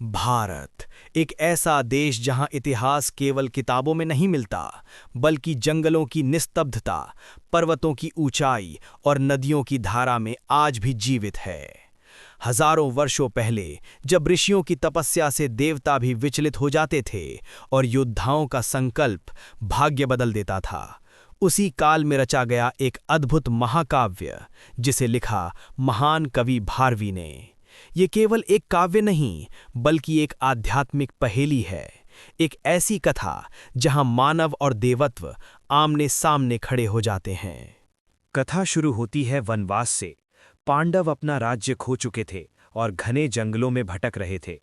भारत एक ऐसा देश जहां इतिहास केवल किताबों में नहीं मिलता, बल्कि जंगलों की निस्तब्धता, पर्वतों की ऊंचाई और नदियों की धारा में आज भी जीवित है। हजारों वर्षों पहले, जब ऋषियों की तपस्या से देवता भी विचलित हो जाते थे और योद्धाओं का संकल्प भाग्य बदल देता था, उसी काल में रचा गया एक अद्भुत महाकाव्य, जिसे लिखा महान कवि भारवी ने। ये केवल एक काव्य नहीं, बल्कि एक आध्यात्मिक पहेली है। एक ऐसी कथा जहां मानव और देवत्व आमने सामने खड़े हो जाते हैं। कथा शुरू होती है वनवास से। पांडव अपना राज्य खो चुके थे और घने जंगलों में भटक रहे थे।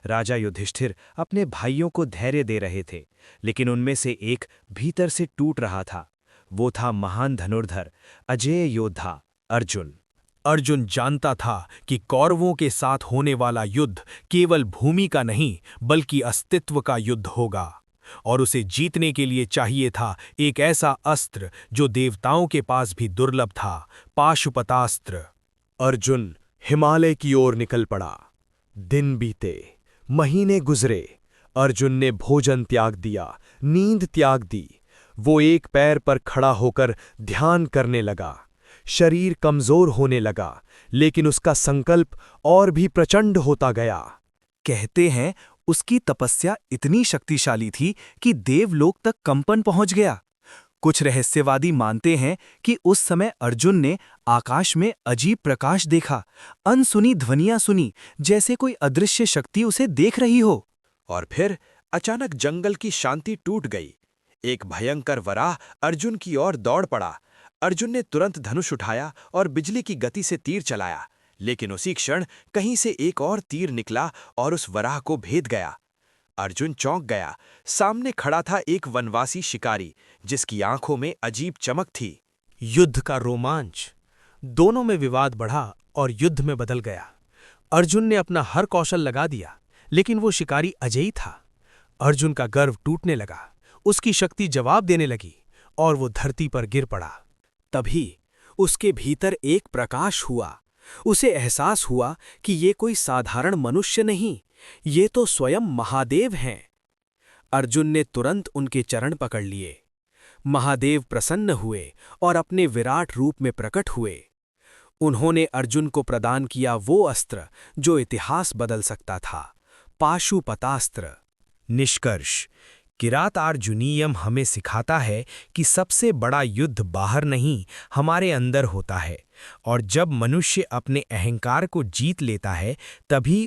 राजा युधिष्ठिर अपने भाइयों को धैर्य दे रहे थे, लेकिन उनमें से एक भीतर से टूट रहा था। वो था महान धनुर्धर, अजेय योद्धा अर्जुन। अर्जुन जानता था कि कौरवों के साथ होने वाला युद्ध केवल भूमि का नहीं, बल्कि अस्तित्व का युद्ध होगा, और उसे जीतने के लिए चाहिए था एक ऐसा अस्त्र जो देवताओं के पास भी दुर्लभ था, पाशुपतास्त्र। अर्जुन हिमालय की ओर निकल पड़ा। दिन बीते, महीने गुजरे। अर्जुन ने भोजन त्याग दिया, नींद त्याग दी। वो एक पैर पर खड़ा होकर ध्यान करने लगा। शरीर कमजोर होने लगा, लेकिन उसका संकल्प और भी प्रचंड होता गया। कहते हैं उसकी तपस्या इतनी शक्तिशाली थी कि देवलोक तक कंपन पहुंच गया। कुछ रहस्यवादी मानते हैं कि उस समय अर्जुन ने आकाश में अजीब प्रकाश देखा, अनसुनी ध्वनियां सुनी, जैसे कोई अदृश्य शक्ति उसे देख रही हो। और फिर अचानक जंगल की शांति टूट गई। एक भयंकर वराह अर्जुन की ओर दौड़ पड़ा। अर्जुन ने तुरंत धनुष उठाया और बिजली की गति से तीर चलाया, लेकिन उसी क्षण कहीं से एक और तीर निकला और उस वराह को भेद गया। अर्जुन चौंक गया। सामने खड़ा था एक वनवासी शिकारी, जिसकी आंखों में अजीब चमक थी। युद्ध का रोमांच। दोनों में विवाद बढ़ा और युद्ध में बदल गया। अर्जुन ने अपना हर कौशल लगा दिया, लेकिन वो शिकारी अजेय था। अर्जुन का गर्व टूटने लगा, उसकी शक्ति जवाब देने लगी और वो धरती पर गिर पड़ा। तभी उसके भीतर एक प्रकाश हुआ। उसे एहसास हुआ कि ये कोई साधारण मनुष्य नहीं, ये तो स्वयं महादेव हैं। अर्जुन ने तुरंत उनके चरण पकड़ लिए। महादेव प्रसन्न हुए और अपने विराट रूप में प्रकट हुए। उन्होंने अर्जुन को प्रदान किया वो अस्त्र जो इतिहास बदल सकता था, पाशुपतास्त्र। निष्कर्ष: किरातार्जुनीयम हमें सिखाता है कि सबसे बड़ा युद्ध बाहर नहीं, हमारे अंदर होता है, और जब मनुष्य अपने अहंकार को जीत लेता है, तभी